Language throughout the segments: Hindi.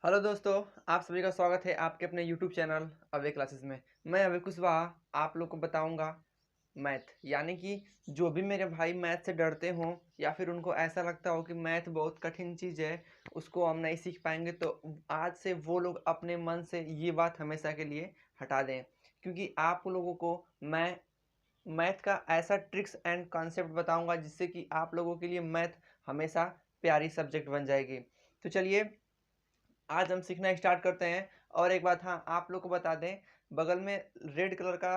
हेलो दोस्तों, आप सभी का स्वागत है आपके अपने यूट्यूब चैनल अवे क्लासेस में। मैं अवे कुशवाहा आप लोग को बताऊंगा मैथ, यानी कि जो भी मेरे भाई मैथ से डरते हों या फिर उनको ऐसा लगता हो कि मैथ बहुत कठिन चीज़ है, उसको हम नहीं सीख पाएंगे, तो आज से वो लोग अपने मन से ये बात हमेशा के लिए हटा दें। क्योंकि आप लोगों को मैं मैथ का ऐसा ट्रिक्स एंड कॉन्सेप्ट बताऊंगा जिससे कि आप लोगों के लिए मैथ हमेशा प्यारी सब्जेक्ट बन जाएगी। तो चलिए आज हम सीखना स्टार्ट करते हैं। और एक बात, हाँ, आप लोग को बता दें, बगल में रेड कलर का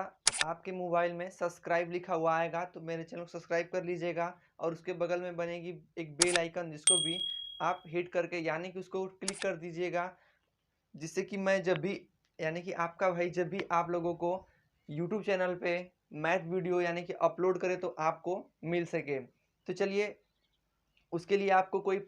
आपके मोबाइल में सब्सक्राइब लिखा हुआ आएगा, तो मेरे चैनल को सब्सक्राइब कर लीजिएगा। और उसके बगल में बनेगी एक बेल आइकन, जिसको भी आप हिट करके यानी कि उसको क्लिक कर दीजिएगा, जिससे कि मैं जब भी यानी कि आपका भाई जब भी आप लोगों को यूट्यूब चैनल पे मैथ वीडियो यानी कि अपलोड करे तो आपको मिल सके। तो चलिए, उसके लिए आपको कोई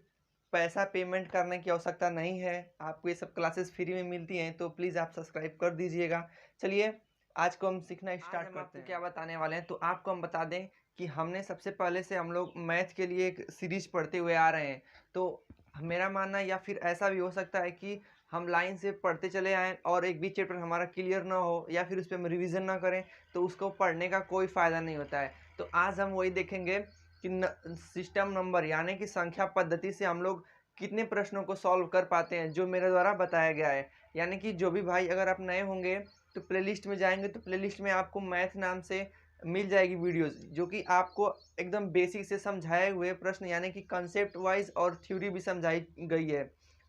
पैसा पेमेंट करने की आवश्यकता नहीं है, आपको ये सब क्लासेस फ्री में मिलती हैं, तो प्लीज़ आप सब्सक्राइब कर दीजिएगा। चलिए आज को हम सीखना स्टार्ट करते हैं। क्या बताने वाले हैं, तो आपको हम बता दें कि हमने सबसे पहले से हम लोग मैथ के लिए एक सीरीज पढ़ते हुए आ रहे हैं। तो मेरा मानना, या फिर ऐसा भी हो सकता है कि हम लाइन से पढ़ते चले आएँ और एक भी चैप्टर हमारा क्लियर ना हो या फिर उस पर हम रिविज़न ना करें, तो उसको पढ़ने का कोई फ़ायदा नहीं होता है। तो आज हम वही देखेंगे कि सिस्टम नंबर यानी कि संख्या पद्धति से हम लोग कितने प्रश्नों को सॉल्व कर पाते हैं, जो मेरे द्वारा बताया गया है। यानी कि जो भी भाई, अगर आप नए होंगे तो प्लेलिस्ट में जाएंगे, तो प्लेलिस्ट में आपको मैथ नाम से मिल जाएगी वीडियोस, जो कि आपको एकदम बेसिक से समझाए हुए प्रश्न यानी कि कंसेप्ट वाइज और थ्योरी भी समझाई गई है।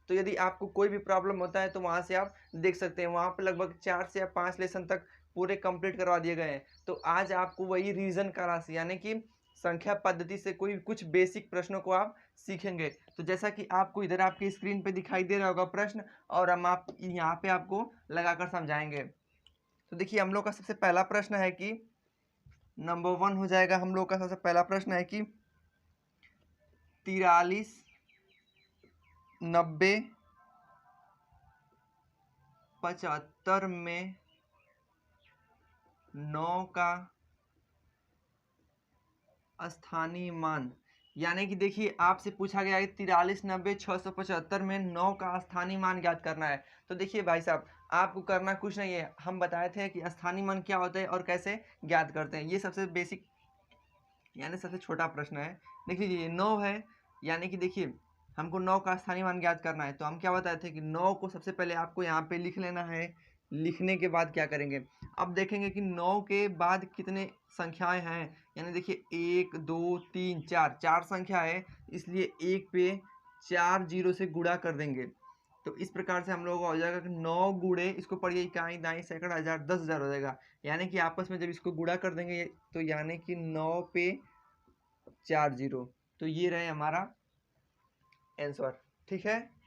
तो यदि आपको कोई भी प्रॉब्लम होता है तो वहाँ से आप देख सकते हैं। वहाँ पर लगभग 4 से या 5 लेसन तक पूरे कंप्लीट करवा दिए गए हैं। तो आज आपको वही रीजन का राशि यानी कि संख्या पद्धति से कोई कुछ बेसिक प्रश्नों को आप सीखेंगे। तो जैसा कि आपको इधर आपकी स्क्रीन पे दिखाई दे रहा होगा प्रश्न, और हम आप यहाँ पे आपको लगाकर समझाएंगे। तो देखिए, हम लोग का सबसे पहला प्रश्न है कि नंबर 1 हो जाएगा। हम लोग का सबसे पहला प्रश्न है कि 43, 90, 75 में 9 का स्थानीय मान। यानी कि देखिए, आपसे पूछा गया है 43, 90, 675 में 9 का स्थानीय मान ज्ञात करना है। तो देखिए भाई साहब, आपको करना कुछ नहीं है, हम बताए थे कि स्थानीय मान क्या होता है और कैसे ज्ञात करते हैं। ये सबसे बेसिक यानी सबसे छोटा प्रश्न है। देख लीजिए, 9 है, यानी कि देखिए हमको 9 का स्थानीय मान ज्ञात करना है। तो हम क्या बताए थे कि 9 को सबसे पहले आपको यहाँ पे लिख लेना है। लिखने के बाद क्या करेंगे, अब देखेंगे कि 9 के बाद कितने संख्याएं हैं। यानी देखिए 1, 2, 3, 4, 4 संख्या है, इसलिए 1 पे 4 जीरो से गुणा कर देंगे। तो इस प्रकार से हम लोगों का हो जाएगा कि 9 गुणे, इसको पढ़िए, इकाई, दाई, सैकड़ा, हजार, 10,000 हो जाएगा। यानी कि आपस में जब इसको गुणा कर देंगे तो यानी कि 9 पे 4 जीरो, तो ये रहे हमारा आंसर। ठीक है।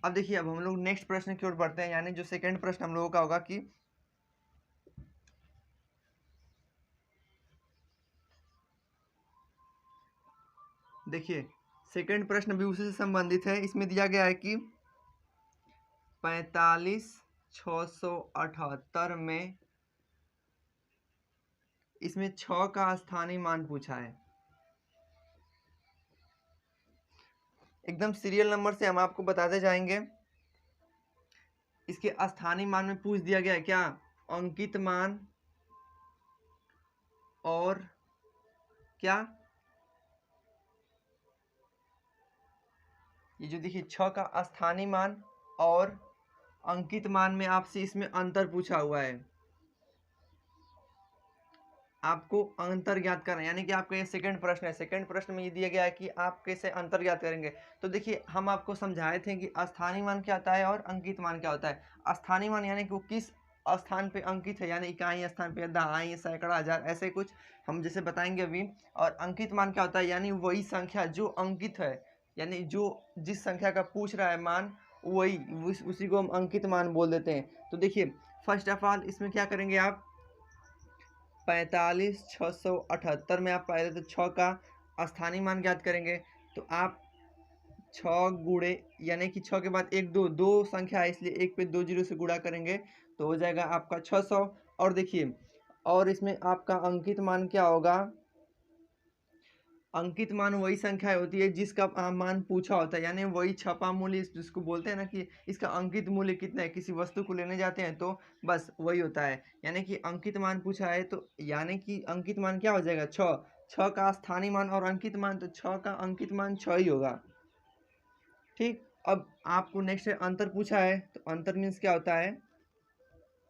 अब देखिए, अब हम लोग नेक्स्ट प्रश्न की ओर बढ़ते हैं, यानी जो सेकंड प्रश्न हम लोगों का होगा कि देखिए सेकंड प्रश्न भी उसी से संबंधित है। इसमें दिया गया है कि 45,678 में इसमें 6 का स्थानीय मान पूछा है। एकदम सीरियल नंबर से हम आपको बताते जाएंगे। इसके स्थानीय मान में पूछ दिया गया है क्या, अंकित मान और क्या, ये जो देखिए 6 का स्थानीय मान और अंकित मान में आपसे इसमें अंतर पूछा हुआ है। आपको अंतर ज्ञात करना है, यानी कि आपका ये सेकंड प्रश्न है। सेकंड प्रश्न में ये दिया गया है कि आप कैसे अंतर ज्ञात करेंगे। तो देखिए, हम आपको समझाए थे कि स्थानीय मान क्या होता है और अंकित मान क्या होता है। स्थानीय मान यानी कि वो किस स्थान पे अंकित है, यानी इकाई स्थान पे, दहाई, सैकड़ा, हजार, ऐसे कुछ हम जैसे बताएंगे अभी। और अंकित मान क्या होता है, यानी वही संख्या जो अंकित है, यानी जो जिस संख्या का पूछ रहा है मान, वही उसी को हम अंकित मान बोल देते हैं। तो देखिए, फर्स्ट ऑफ ऑल इसमें क्या करेंगे आप, 45,678 में आप पहले तो 6 का स्थानीय मान ज्ञात करेंगे। तो आप 6 गुणे, यानी कि 6 के बाद एक दो संख्या है, इसलिए एक पे 2 जीरो से गुणा करेंगे तो हो जाएगा आपका 600। और देखिए, और इसमें आपका अंकित मान क्या होगा, अंकित मान वही संख्या होती है जिसका मान पूछा होता है, यानी वही छपा मूल्य जिसको बोलते हैं ना कि इसका अंकित मूल्य कितना है। किसी वस्तु को लेने जाते हैं तो बस वही होता है, यानी कि अंकित मान पूछा है तो यानी कि अंकित मान क्या हो जाएगा, 6। 6 का स्थानीय मान और अंकित मान, तो 6 का अंकित मान 6 ही होगा। ठीक, अब आपको नेक्स्ट अंतर पूछा है, तो अंतर मीन्स क्या होता है,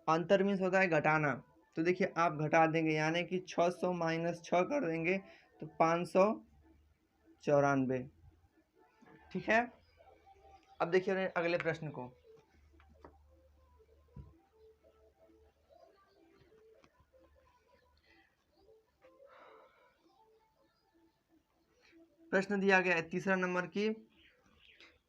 अंतर मीन्स होता है घटाना। तो देखिए आप घटा देंगे, यानी कि 600 माइनस 6 कर देंगे तो 594। ठीक है, अब देखिए अगले प्रश्न को। प्रश्न दिया गया है तीसरा नंबर की,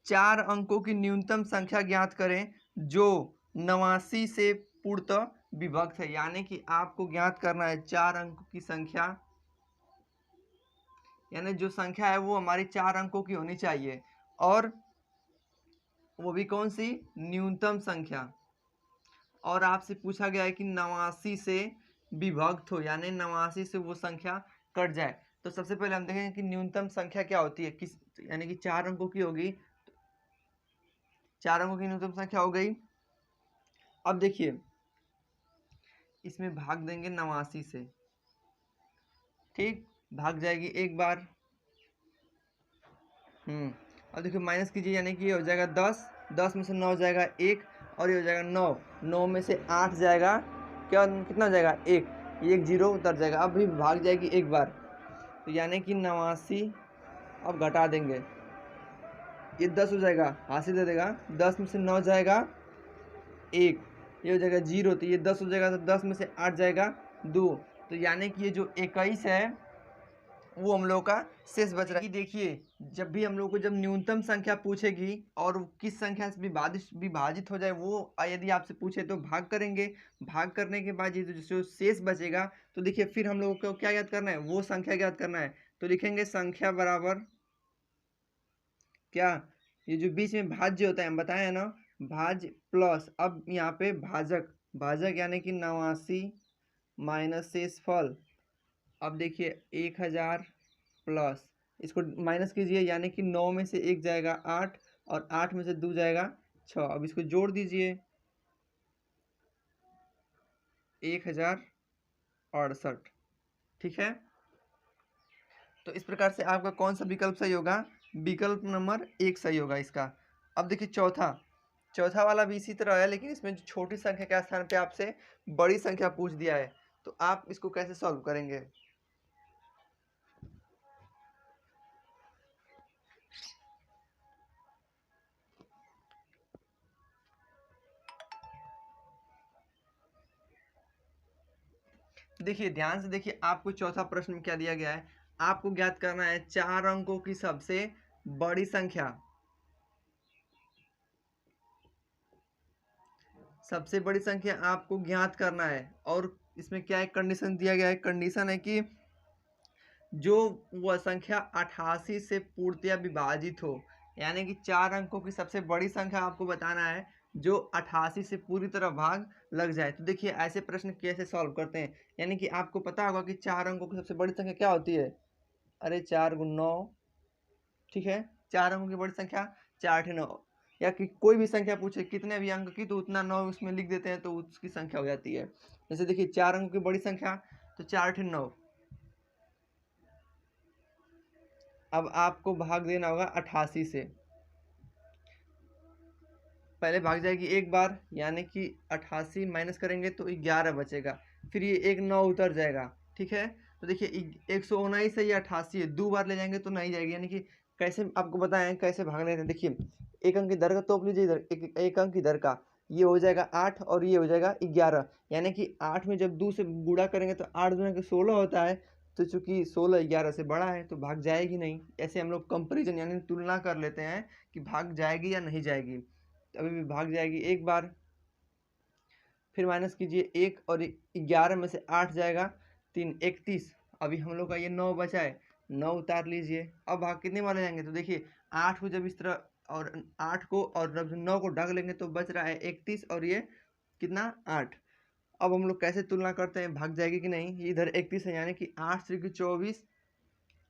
4 अंकों की न्यूनतम संख्या ज्ञात करें जो 89 से पूर्णतः विभक्त है। यानी कि आपको ज्ञात करना है 4 अंकों की संख्या, यानी जो संख्या है वो हमारी 4 अंकों की होनी चाहिए, और वो भी कौन सी, न्यूनतम संख्या। और आपसे पूछा गया है कि 89 से विभक्त हो, यानी 89 से वो संख्या कट जाए। तो सबसे पहले हम देखेंगे कि न्यूनतम संख्या क्या होती है, किस, यानी कि 4 अंकों की होगी, 4 अंकों की न्यूनतम संख्या हो गई। अब देखिए इसमें भाग देंगे 89 से, ठीक, भाग जाएगी एक बार। अब देखिए माइनस कीजिए, यानी कि ये हो जाएगा 10, 10 में से 9 जाएगा 1, और ये हो जाएगा 9, 9 में से 8 जाएगा, क्या कितना हो जाएगा 1, 1 जीरो उतर जाएगा। अब भी भाग जाएगी एक बार, तो यानी कि 89, अब घटा देंगे, ये 10 हो जाएगा, हासिल दे देगा, 10 में से 9 जाएगा 1, ये हो जाएगा 0, तो ये 10 हो जाएगा, तो 10 में से 8 जाएगा 2, तो यानी कि ये जो 21 है वो हम लोग का शेष बच रहा है। देखिए जब भी हम लोग को जब न्यूनतम संख्या पूछेगी और किस संख्या से विभाजित हो जाए, वो यदि आपसे पूछे तो भाग करेंगे, भाग करने के बाद ये जो शेष बचेगा, तो देखिए फिर हम लोगों को क्या याद करना है, वो संख्या याद करना है। तो लिखेंगे संख्या बराबर क्या, ये जो बीच में भाज्य होता है हम बताए हैं ना, भाज्य प्लस, अब यहाँ पे भाजक, भाजक यानी कि 89 माइनस शेषफल। अब देखिए 1000 प्लस, इसको माइनस कीजिए, यानी कि 9 में से 1 जाएगा 8, और 8 में से 2 जाएगा 6। अब इसको जोड़ दीजिए, 1068। ठीक है, तो इस प्रकार से आपका कौन सा विकल्प सही होगा, विकल्प नंबर 1 सही होगा इसका। अब देखिए चौथा वाला भी इसी तरह है, लेकिन इसमें जो छोटी संख्या के स्थान पे आपसे बड़ी संख्या पूछ दिया है, तो आप इसको कैसे सॉल्व करेंगे। देखिए ध्यान से देखिए, आपको चौथा प्रश्न में क्या दिया गया है, आपको ज्ञात करना है 4 अंकों की सबसे बड़ी संख्या। सबसे बड़ी संख्या आपको ज्ञात करना है, और इसमें क्या एक कंडीशन दिया गया है, कंडीशन है कि जो वह संख्या 88 से पूर्णतया विभाजित हो, यानी कि 4 अंकों की सबसे बड़ी संख्या आपको बताना है जो 88 से पूरी तरह भाग लग जाए। तो देखिए ऐसे प्रश्न कैसे सॉल्व करते हैं, यानी कि आपको पता होगा कि 4 अंकों की सबसे बड़ी संख्या क्या होती है, अरे 4 गुण 9, ठीक है, 4 अंकों की बड़ी संख्या 4 9, या कि कोई भी संख्या पूछे कितने भी अंक की, तो उतना 9 उसमें लिख देते हैं तो उसकी संख्या हो जाती है। जैसे देखिए 4 अंकों की बड़ी संख्या, तो 4 9। अब आपको भाग देना होगा 88 से, पहले भाग जाएगी एक बार, यानी कि 88 माइनस करेंगे तो 11 बचेगा, फिर ये एक 9 उतर जाएगा। ठीक है, तो देखिए 119 है, ये 88 है, 2 बार ले जाएंगे तो नहीं जाएगी, यानी कि कैसे आपको बताएं कैसे भाग लेते हैं। देखिए एक अंक इधर का तोप लीजिए, इधर एक अंक इधर का, ये हो जाएगा 8 और ये हो जाएगा 11, यानी कि 8 में जब 2 से गुणा करेंगे तो 8 दूना के 16 होता है, तो चूंकि 16 11 से बड़ा है तो भाग जाएगी नहीं। ऐसे हम लोग कंपेरिजन यानी तुलना कर लेते हैं कि भाग जाएगी या नहीं जाएगी, तो अभी भी भाग जाएगी एक बार, फिर माइनस कीजिए 1, और 11 में से 8 जाएगा 3, 31। अभी हम लोग का ये 9 बचा है, 9 उतार लीजिए। अब भाग कितने वाले जाएंगे, तो देखिए 8 को जब इस तरह, और 8 को और जब 9 को ढक लेंगे तो बच रहा है 31, और ये कितना 8। अब हम लोग कैसे तुलना करते हैं, भाग जाएगी कि नहीं, ये इधर 31 है, यानी कि 8 से 24,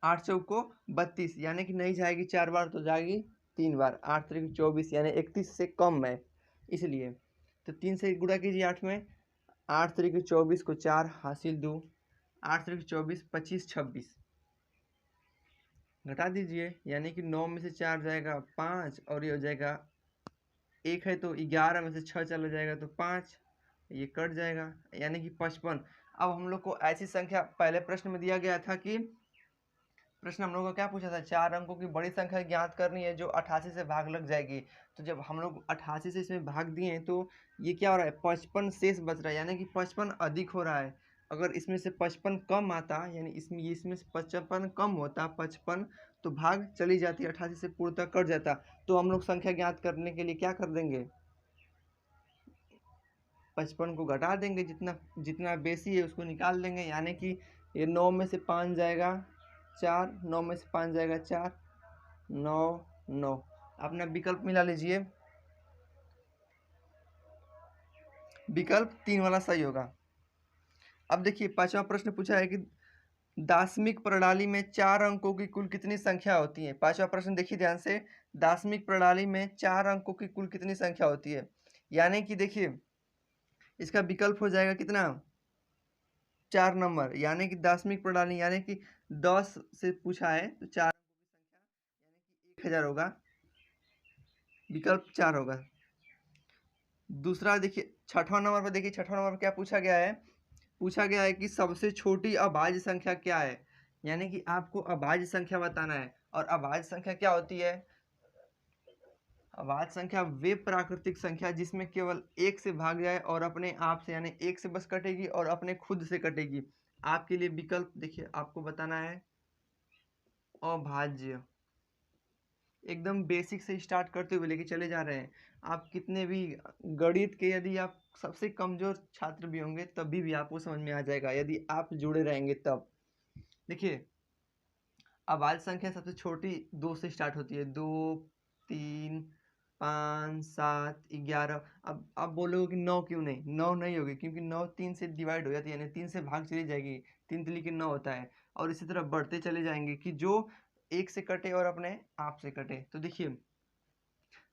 8 चौको 32, यानी कि नहीं जाएगी 4 बार तो जाएगी 3 बार। 8 3 24, यानी 31 से कम है, इसलिए तो 3 से गुणा कीजिए 8 में। 8 3 24 को 4 हासिल 2, 8 3 24 25 26, घटा दीजिए, यानी कि 9 में से 4 जाएगा 5 और ये हो जाएगा 1 है तो 11 में से 6 चला जाएगा तो 5, ये कट जाएगा, यानी कि 55। अब हम लोग को ऐसी संख्या पहले प्रश्न में दिया गया था कि प्रश्न हम लोग को क्या पूछा था, 4 अंकों की बड़ी संख्या ज्ञात करनी है जो 88 से भाग लग जाएगी। तो जब हम लोग 88 से इसमें भाग दिए तो ये क्या हो रहा है, 55 शेष बच रहा है, यानी कि 55 अधिक हो रहा है। अगर इसमें से 55 कम आता, यानी इसमें से 55 कम होता 55, तो भाग चली जाती, 88 से पूर्णतः कट जाता। तो हम लोग संख्या ज्ञात करने के लिए क्या कर देंगे, 55 को घटा देंगे, जितना जितना बेसी है उसको निकाल देंगे, यानी कि ये 9 में से 5 जाएगा 4, 9 में से 5 जाएगा 4, 9 9। अपना विकल्प मिला लीजिए, विकल्प 3 वाला सही होगा। अब देखिए 5वां प्रश्न पूछा है कि दार्शनिक प्रणाली में 4 अंकों की कुल कितनी संख्या होती है। 5वां प्रश्न देखिए ध्यान से, दार्शनिक प्रणाली में 4 अंकों की कुल कितनी संख्या होती है, यानी कि देखिए इसका विकल्प हो जाएगा कितना, 4 नंबर, यानी कि दार्शनिक प्रणाली, यानी कि 10 से पूछा है तो 4 अंकों की संख्या यानी कि 1000 होगा, विकल्प 4 होगा। दूसरा देखिए 6वां नंबर पर, देखिए 6वां नंबर पर क्या पूछा गया है, पूछा गया है कि सबसे छोटी अभाज्य संख्या क्या है, यानी कि आपको अभाज्य संख्या बताना है। और अभाज्य संख्या क्या होती है, अभाज्य संख्या वे प्राकृतिक संख्या जिसमें केवल 1 से भाग जाए और अपने आप से, यानी 1 से बस कटेगी और अपने खुद से कटेगी। आपके लिए विकल्प देखिए आपको बताना है अभाज्य, एकदम बेसिक से स्टार्ट करते हुए लेके चले जा रहे हैं। आप कितने भी गणित के, यदि आप सबसे कमजोर छात्र भी होंगे तभी भी आपको समझ में आ जाएगा यदि आप जुड़े रहेंगे तब। देखिए अभाज्य संख्या सबसे छोटी 2 से स्टार्ट होती है, 2 3 5 7 11। अब आप बोलोगे कि 9 क्यों नहीं, 9 नहीं होगी क्योंकि 9 3 से डिवाइड हो जाती है, यानी 3 से भाग चली जाएगी, 3 3 के 9 होता है। और इसी तरह बढ़ते चले जाएंगे कि जो 1 से कटे और अपने आप से कटे। तो देखिए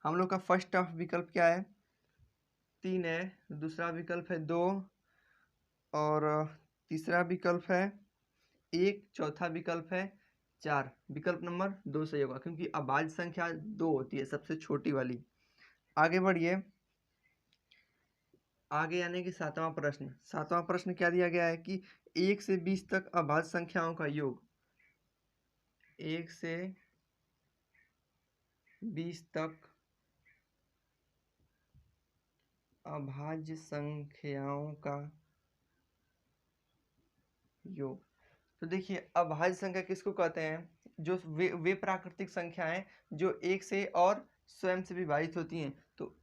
हम लोग का फर्स्ट ऑफ विकल्प क्या है, 3 है, दूसरा विकल्प है 2, और तीसरा विकल्प है 1, चौथा विकल्प है 4। विकल्प नंबर 2 सही होगा क्योंकि अभाज्य संख्या 2 होती है सबसे छोटी वाली। आगे बढ़िए, आगे यानी कि 7वां प्रश्न। 7वां प्रश्न क्या दिया गया है कि 1 से 20 तक अभाज्य संख्याओं का योग, 1 से 20 तक अभाज्य संख्याओं का योग। तो देखिए अभाज्य संख्या किसको कहते हैं, जो वे प्राकृतिक संख्याएं जो 1 से और स्वयं से विभाजित होती हैं। तो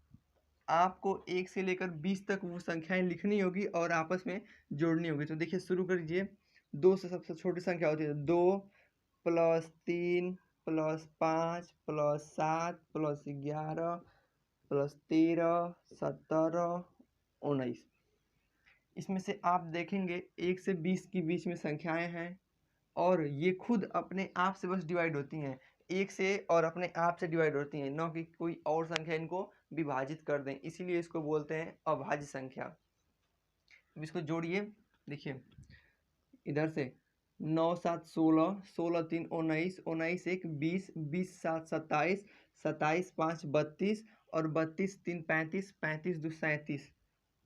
आपको 1 से लेकर 20 तक वो संख्याएं लिखनी होगी और आपस में जोड़नी होगी। तो देखिए शुरू करिए, 2 से सबसे छोटी संख्या होती है 2 plus 3 plus 5 plus 7 plus 11 plus 13 17 19। इसमें से आप देखेंगे 1 से 20 के बीच में संख्याएं हैं और ये खुद अपने आप से बस डिवाइड होती हैं, 1 से और अपने आप से डिवाइड होती हैं, न कि कोई और संख्या इनको विभाजित कर दें, इसीलिए इसको बोलते हैं अभाज्य संख्या। अब इसको जोड़िए, देखिए इधर से 9 7 16, 16 3 19, 19 1 20, 20 7 27, 27 5 32 और 32 3 35, 35 2 37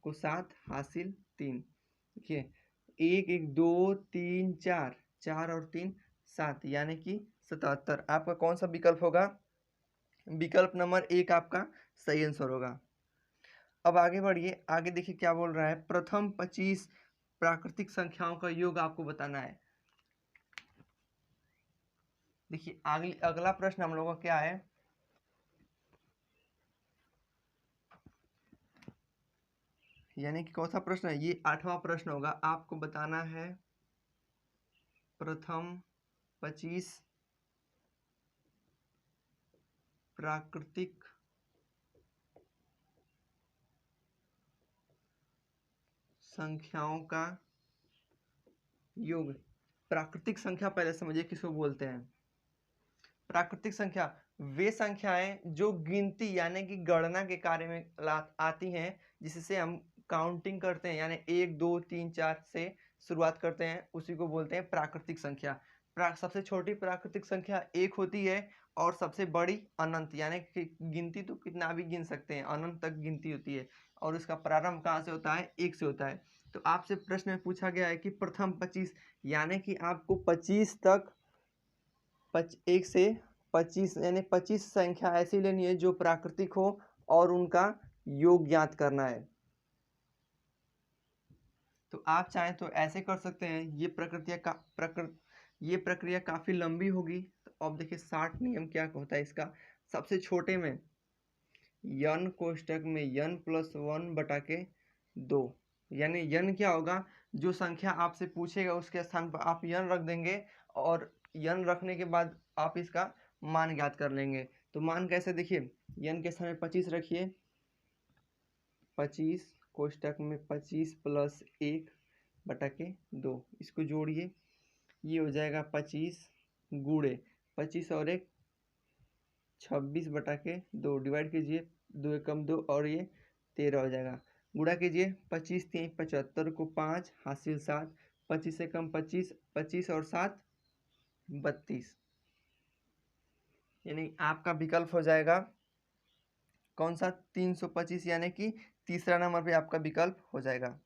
को 7 हासिल 3। देखिए 1 1 2 3 4, 4 और 3 7, यानी कि 77। आपका कौन सा विकल्प होगा, विकल्प नंबर 1 आपका सही आंसर होगा। अब आगे बढ़िए, आगे देखिए क्या बोल रहा है, प्रथम 25 प्राकृतिक संख्याओं का योग आपको बताना है। देखिए आगे अगला प्रश्न हम लोगों का क्या है, यानी कि कौन सा प्रश्न है, ये 8वां प्रश्न होगा। आपको बताना है प्रथम 25 प्राकृतिक संख्याओं का योग। प्राकृतिक संख्या पहले समझिए किसको बोलते हैं। प्राकृतिक संख्या वे संख्याएं जो गिनती यानी कि गणना के कार्य में आती हैं, जिससे हम काउंटिंग करते हैं, यानी 1 2 3 4 से शुरुआत करते हैं, उसी को बोलते हैं प्राकृतिक संख्या। सबसे छोटी प्राकृतिक संख्या 1 होती है और सबसे बड़ी अनंत, यानी कि गिनती तो कितना भी गिन सकते हैं, अनंत तक गिनती होती है और उसका प्रारंभ कहाँ से होता है? 1 से होता है। तो आपसे प्रश्न में पूछा गया है कि प्रथम 25, यानी कि आपको 25 तक 1 से 25 यानी 25 संख्या ऐसी लेनी है जो प्राकृतिक हो और उनका योग ज्ञात करना है। तो आप चाहें तो ऐसे कर सकते हैं। ये प्रक्रिया काफी लंबी होगी। तो अब देखिए 60 नियम क्या होता है इसका। सबसे छोटे में n कोष्टक में n + 1 बटा के 2, यानी n क्या होगा? जो संख्या आपसे पूछेगा उसके स्थान पर आप n रख देंगे और n रखने के बाद आप इसका मान ज्ञात कर लेंगे। तो मान कैसे? देखिए n के स्थान में 25 रखिए, 25 कोष्टक में 25 + 1 बटा के 2, इसको जोड़िए, ये हो जाएगा 25 गुणे 25 और 1 26 बटा के 2, डिवाइड कीजिए, 2 एकम 2 और ये 13 हो जाएगा। गुणा कीजिए, 25 3 75 को 5 हासिल 7, 25 एकम 25, 25 और 7 32, यानी आपका विकल्प हो जाएगा कौन सा? 325, यानी कि तीसरा नंबर पे आपका विकल्प हो जाएगा।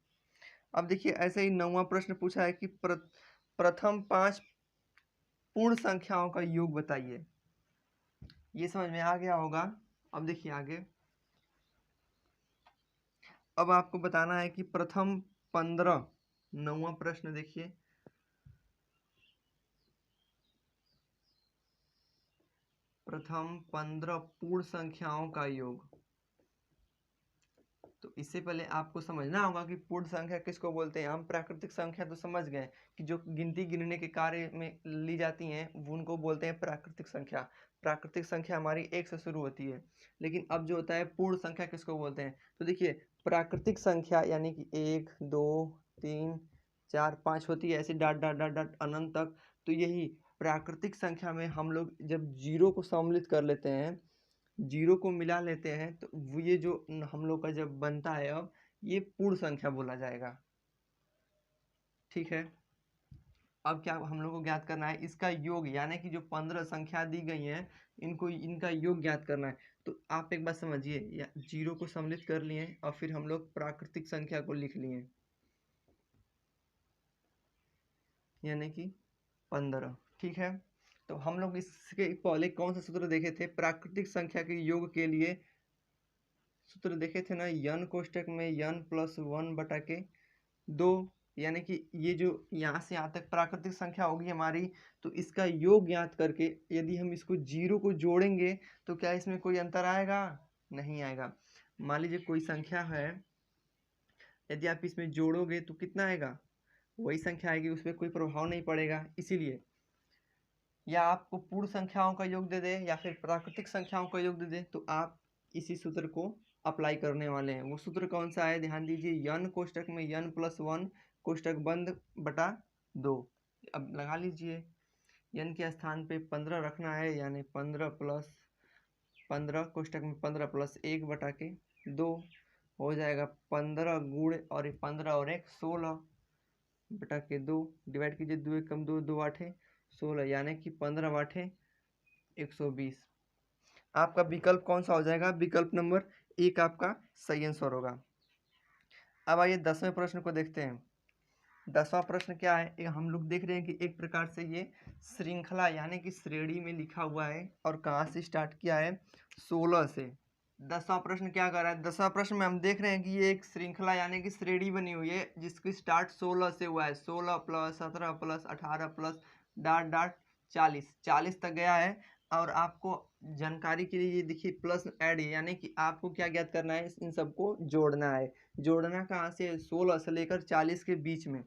अब देखिए ऐसे ही 9वां प्रश्न पूछा है कि प्रथम 5 पूर्ण संख्याओं का योग बताइए। ये समझ में आ गया होगा। अब देखिए आगे, अब आपको बताना है कि प्रथम 15, 9वां प्रश्न देखिए, प्रथम 15 पूर्ण संख्याओं का योग। तो इससे पहले आपको समझना होगा कि पूर्ण संख्या किसको बोलते हैं। हम प्राकृतिक संख्या तो समझ गए कि जो गिनती गिनने के कार्य में ली जाती हैं वो उनको बोलते हैं प्राकृतिक संख्या। प्राकृतिक संख्या हमारी 1 से शुरू होती है। लेकिन अब जो होता है पूर्ण संख्या किसको बोलते हैं? तो देखिए प्राकृतिक संख्या यानी कि 1 2 3 4 5 होती है, ऐसे डॉट डॉट डॉट डॉट अनंत तक। तो यही प्राकृतिक संख्या में हम लोग जब जीरो को सम्मिलित कर लेते हैं, जीरो को मिला लेते हैं, तो वो ये जो हम लोग का जब बनता है, अब ये पूर्ण संख्या बोला जाएगा। ठीक है, अब क्या हम लोग को ज्ञात करना है? इसका योग, यानी कि जो 15 संख्या दी गई हैं इनका योग ज्ञात करना है। तो आप एक बात समझिए, या जीरो को सम्मिलित कर लिए और फिर हम लोग प्राकृतिक संख्या को लिख लिए, यानी कि 15। ठीक है, तो हम लोग इसके पहले कौन सा सूत्र देखे थे? प्राकृतिक संख्या के योग के लिए सूत्र देखे थे ना, n कोष्टक में n + 1 बटा के 2, यानी कि ये जो यहाँ से यहाँ तक प्राकृतिक संख्या होगी हमारी, तो इसका योग ज्ञात करके यदि हम इसको जीरो को जोड़ेंगे तो क्या इसमें कोई अंतर आएगा? नहीं आएगा। मान लीजिए कोई संख्या है, यदि आप इसमें जोड़ोगे तो कितना आएगा? वही संख्या आएगी, उसमें कोई प्रभाव नहीं पड़ेगा। इसीलिए या आपको पूर्ण संख्याओं का योग दे दे या फिर प्राकृतिक संख्याओं का योग दे दे, तो आप इसी सूत्र को अप्लाई करने वाले हैं। वो सूत्र कौन सा है? ध्यान दीजिए, n कोष्टक में n + 1 कोष्टक बंद बटा 2। अब लगा लीजिए, n के स्थान पे 15 रखना है, यानी 15 + 15 कोष्टक में 15 + 1 बटा के 2 हो जाएगा 15 गुण और 15 और 1 16 बटा के 2, डिवाइड कीजिए, 2 एकम 2 2 आठे 16, यानी कि 15 आठे 120। आपका विकल्प कौन सा हो जाएगा? विकल्प नंबर 1 आपका सही आंसर होगा। अब आइए 10वें प्रश्न को देखते हैं। 10वां प्रश्न क्या है? हम लोग देख रहे हैं कि एक प्रकार से ये श्रृंखला यानी कि श्रेणी में लिखा हुआ है और कहाँ से स्टार्ट किया है? 16 से। 10वां प्रश्न क्या कर रहा है? 10वां प्रश्न में हम देख रहे हैं कि ये एक श्रृंखला यानी कि श्रेणी बनी हुई है जिसकी स्टार्ट 16 से हुआ है। 16 + 17 + 18 + डॉट डॉट 40 तक गया है। और आपको जानकारी के लिए ये देखिए प्लस ऐड, यानी कि आपको क्या ज्ञात करना है? इन सबको जोड़ना है। जोड़ना कहाँ से? 16 से लेकर 40 के बीच में,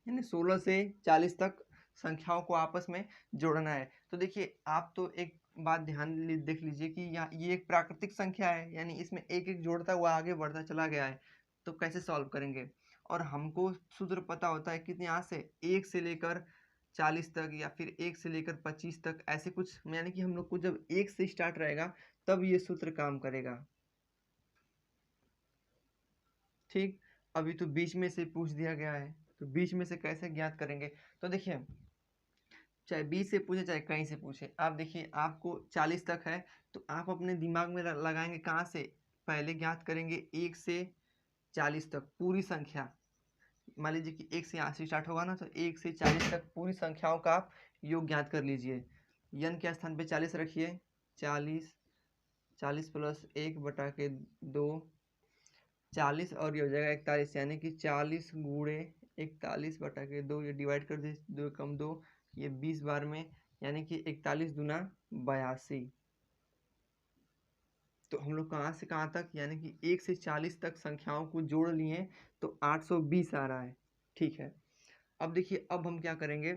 यानी 16 से 40 तक संख्याओं को आपस में जोड़ना है। तो देखिए आप तो एक बात देख लीजिए कि ये एक प्राकृतिक संख्या है, यानी इसमें एक एक जोड़ता हुआ आगे बढ़ता चला गया है। तो कैसे सॉल्व करेंगे? और हमको सूत्र पता होता है कि यहाँ से 1 से लेकर 40 तक या फिर 1 से लेकर 25 तक ऐसे कुछ, यानी कि हम लोग को जब 1 से स्टार्ट रहेगा तब ये सूत्र काम करेगा। ठीक, अभी तो बीच में से पूछ दिया गया है, तो बीच में से कैसे ज्ञात करेंगे? तो देखिए, चाहे बीच से पूछे चाहे कहीं से पूछे, आप देखिए आपको 40 तक है, तो आप अपने दिमाग में लगाएंगे कहाँ से, पहले ज्ञात करेंगे 1 से 40 तक पूरी संख्या। मान लीजिए कि 1 से यहाँ से स्टार्ट होगा ना, तो 1 से 40 तक पूरी संख्याओं का आप योग ज्ञात कर लीजिए। यन के स्थान पे 40 रखिए, 40 40 प्लस 1/2, 40 और ये हो जाएगा 41, यानी कि 40 गुणे 41/2, ये डिवाइड कर दीजिए, 2 कम 2, ये 20 बार में, यानी कि 41 दूना 82। तो हम लोग कहाँ से कहाँ तक, यानी कि 1 से 40 तक संख्याओं को जोड़ लिए तो 820 आ रहा है। ठीक है, अब देखिए अब हम क्या करेंगे,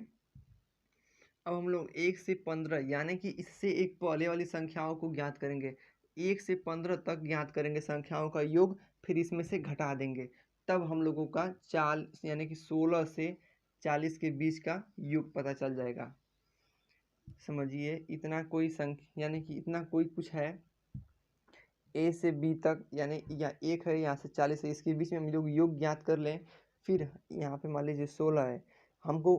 अब हम लोग 1 से 15 यानी कि इससे एक पहले वाली संख्याओं को ज्ञात करेंगे। 1 से 15 तक ज्ञात करेंगे संख्याओं का योग, फिर इसमें से घटा देंगे, तब हम लोगों का 4 यानी कि 16 से 40 के बीच का योग पता चल जाएगा। समझिए, इतना कोई संख्या यानी कि इतना कोई कुछ है ए से बी तक, यानी या 1 है यहाँ से 40 है, इसके बीच में हम लोग योग ज्ञात कर लें। फिर यहाँ पे मान लीजिए 16 है, हमको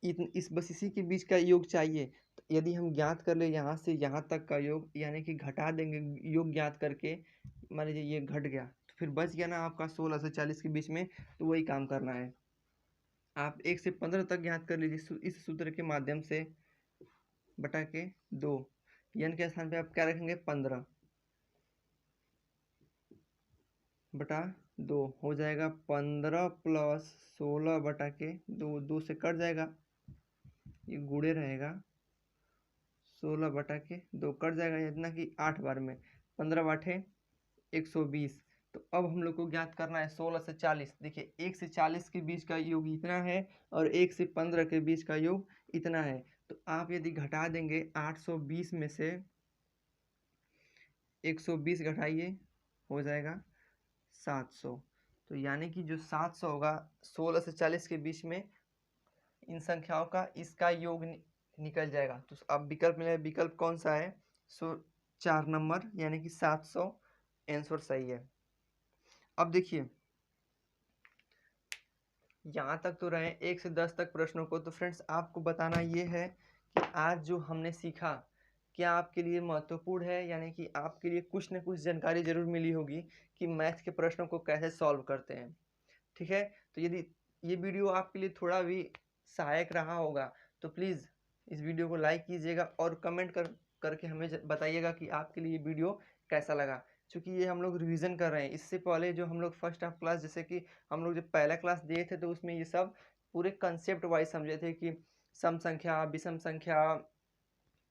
इस बस इसी के बीच का योग चाहिए। तो यदि हम ज्ञात कर ले यहाँ से यहाँ तक का योग, यानी कि घटा देंगे योग ज्ञात करके, मान लीजिए ये घट गया, तो फिर बच गया ना आपका 16 से 40 के बीच में, तो वही काम करना है। आप 1 से 15 तक ज्ञात कर लीजिए इस सूत्र के माध्यम से, बटा के 2, यन के स्थान पे आप क्या रखेंगे 15 बटा 2 हो जाएगा 15 प्लस 16 बटा के 2, 2 से कट जाएगा, ये गुणे रहेगा, 16 बटा के 2 कट जाएगा, इतना कि 8 बार में, 15 बाटे 120। तो अब हम लोग को ज्ञात करना है 16 से 40। देखिए 1 से 40 के बीच का योग इतना है और 1 से 15 के बीच का योग इतना है। तो आप यदि घटा देंगे 820 में से 120 घटाइए, हो जाएगा 700। तो यानी कि जो 700 होगा 16 से 40 के बीच में इन संख्याओं का इसका योग निकल जाएगा। तो अब विकल्प मिले, विकल्प कौन सा है? 4 नंबर, यानी कि 700 आंसर सही है। अब देखिए यहाँ तक तो रहे 1 से 10 तक प्रश्नों को। तो फ्रेंड्स आपको बताना ये है कि आज जो हमने सीखा क्या आपके लिए महत्वपूर्ण है, यानी कि आपके लिए कुछ न कुछ जानकारी जरूर मिली होगी कि मैथ के प्रश्नों को कैसे सॉल्व करते हैं। ठीक है, तो यदि ये वीडियो आपके लिए थोड़ा भी सहायक रहा होगा तो प्लीज़ इस वीडियो को लाइक कीजिएगा और कमेंट करके हमें बताइएगा कि आपके लिए ये वीडियो कैसा लगा। क्योंकि ये हम लोग रिवीजन कर रहे हैं, इससे पहले जो हम लोग फर्स्ट हाफ क्लास, जैसे कि हम लोग जब पहला क्लास दिए थे तो उसमें ये सब पूरे कंसेप्ट वाइज समझे थे कि सम संख्या, विषम संख्या,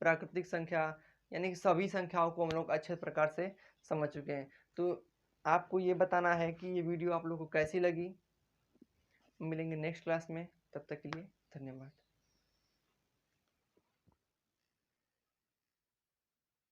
प्राकृतिक संख्या, यानी कि सभी संख्याओं को हम लोग अच्छे प्रकार से समझ चुके हैं। तो आपको ये बताना है कि ये वीडियो आप लोग को कैसी लगी। मिलेंगे नेक्स्ट क्लास में, तब तक के लिए धन्यवाद।